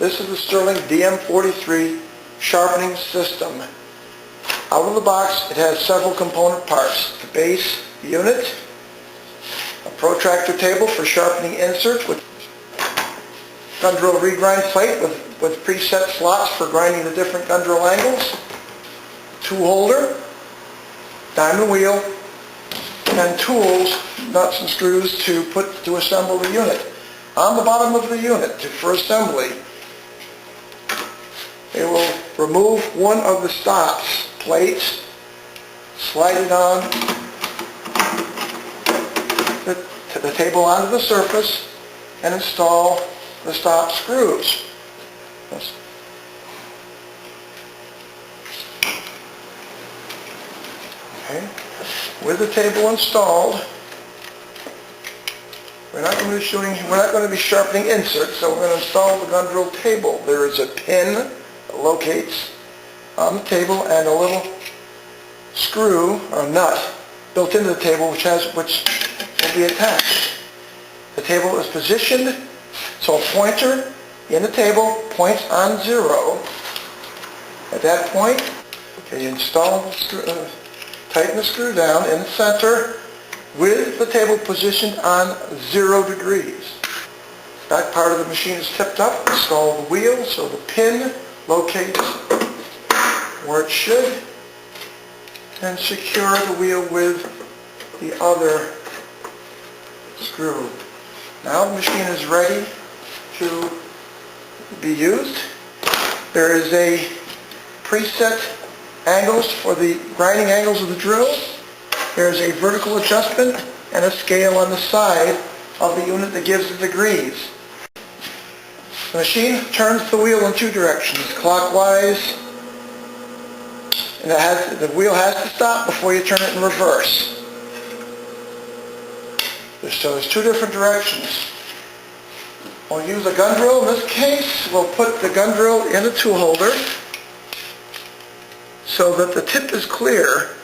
This is the Sterling DM-43 sharpening system. Out of the box, it has several component parts. The base unit, a protractor table for sharpening inserts with gun drill regrind plate with preset slots for grinding the different gun drill angles, tool holder, diamond wheel, and tools, nuts and screws to assemble the unit. On the bottom of the unit, for assembly, it will remove one of the stops plates, slide it on the table onto the surface, and install the stop screws. Okay. With the table installed, we're not going to be sharpening inserts, so we're going to install the gun drill table. There is a pin that locates on the table and a little screw or nut built into the table which will be attached. The table is positioned so a pointer in the table points on 0. At that point, you install the screw, tighten the screw down in the center with the table positioned on 0 degrees. That part of the machine is tipped up. Install the wheel so the pin locates where it should, and secure the wheel with the other screw. Now the machine is ready to be used. There is a preset angles for the grinding angles of the drill. There's a vertical adjustment and a scale on the side of the unit that gives the degrees. The machine turns the wheel in 2 directions, clockwise, and the wheel has to stop before you turn it in reverse. So there's 2 different directions. We'll use a gun drill. In this case, we'll put the gun drill in a tool holder so that the tip is clear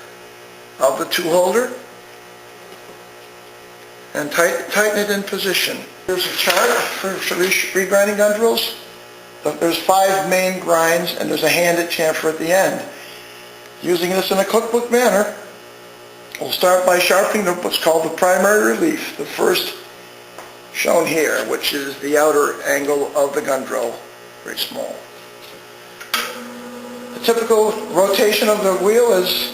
of the tool holder, and tighten it in position. Here's a chart for regrinding gun drills. There's 5 main grinds and there's a handed chamfer at the end. Using this in a cookbook manner, we'll start by sharpening what's called the primary relief, the first shown here, which is the outer angle of the gun drill, very small. The typical rotation of the wheel is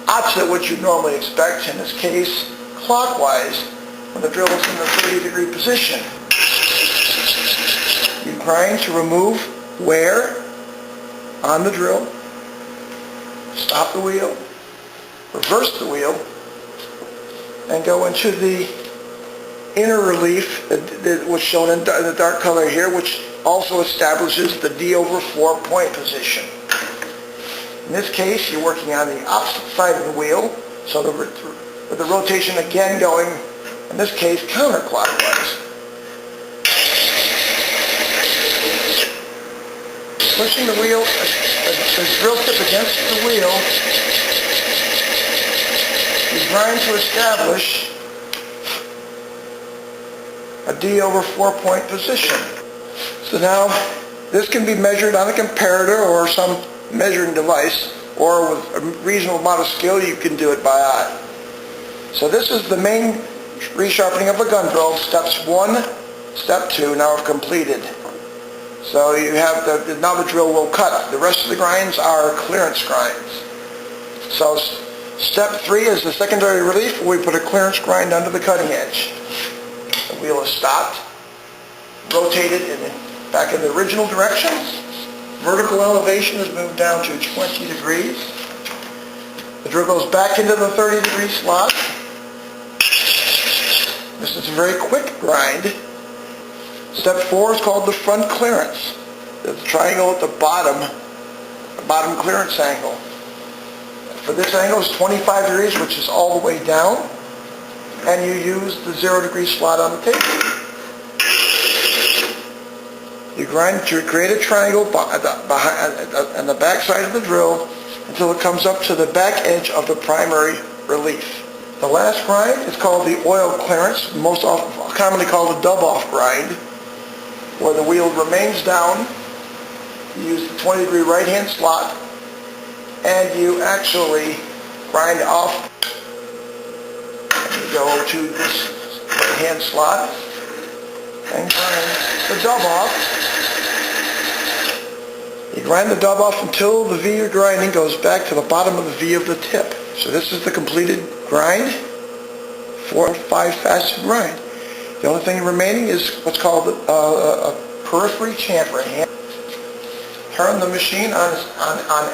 opposite what you'd normally expect, in this case clockwise, when the drill is in the 30-degree position. You grind to remove wear on the drill, stop the wheel, reverse the wheel, and go into the inner relief that was shown in the dark color here, which also establishes the D/4 point position. In this case, you're working on the opposite side of the wheel, so with the rotation again going, in this case, counterclockwise. Pushing the wheel, the drill tip against the wheel, you grind to establish a D/4 point position. So now, this can be measured on a comparator or some measuring device, or with a reasonable amount of skill you can do it by eye. So this is the main resharpening of a gun drill. Steps 1, step 2 now are completed. So you have now the drill will cut. The rest of the grinds are clearance grinds. So step 3 is the secondary relief, where we put a clearance grind under the cutting edge. The wheel is stopped, rotated back in the original direction. Vertical elevation is moved down to 20 degrees. The drill goes back into the 30-degree slot. This is a very quick grind. Step 4 is called the front clearance. There's a triangle at the bottom clearance angle. For this angle is 25 degrees, which is all the way down, and you use the 0-degree slot on the table. You grind to create a triangle on the back side of the drill until it comes up to the back edge of the primary relief. The last grind is called the oil clearance, most often commonly called a dub-off grind, where the wheel remains down You use the 20-degree right-hand slot, and you actually grind off. And you go to this right-hand slot and grind the dub off. You grind the dub off until the V you're grinding goes back to the bottom of the V of the tip. So this is the completed grind, 4 or 5 facet grind. The only thing remaining is what's called a periphery chamfer. Turn the machine on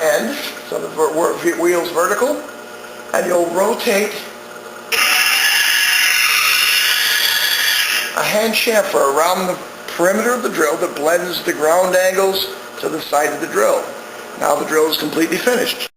end, so the wheel's vertical, and you'll rotate a hand chamfer around the perimeter of the drill that blends the ground angles to the side of the drill. Now the drill is completely finished.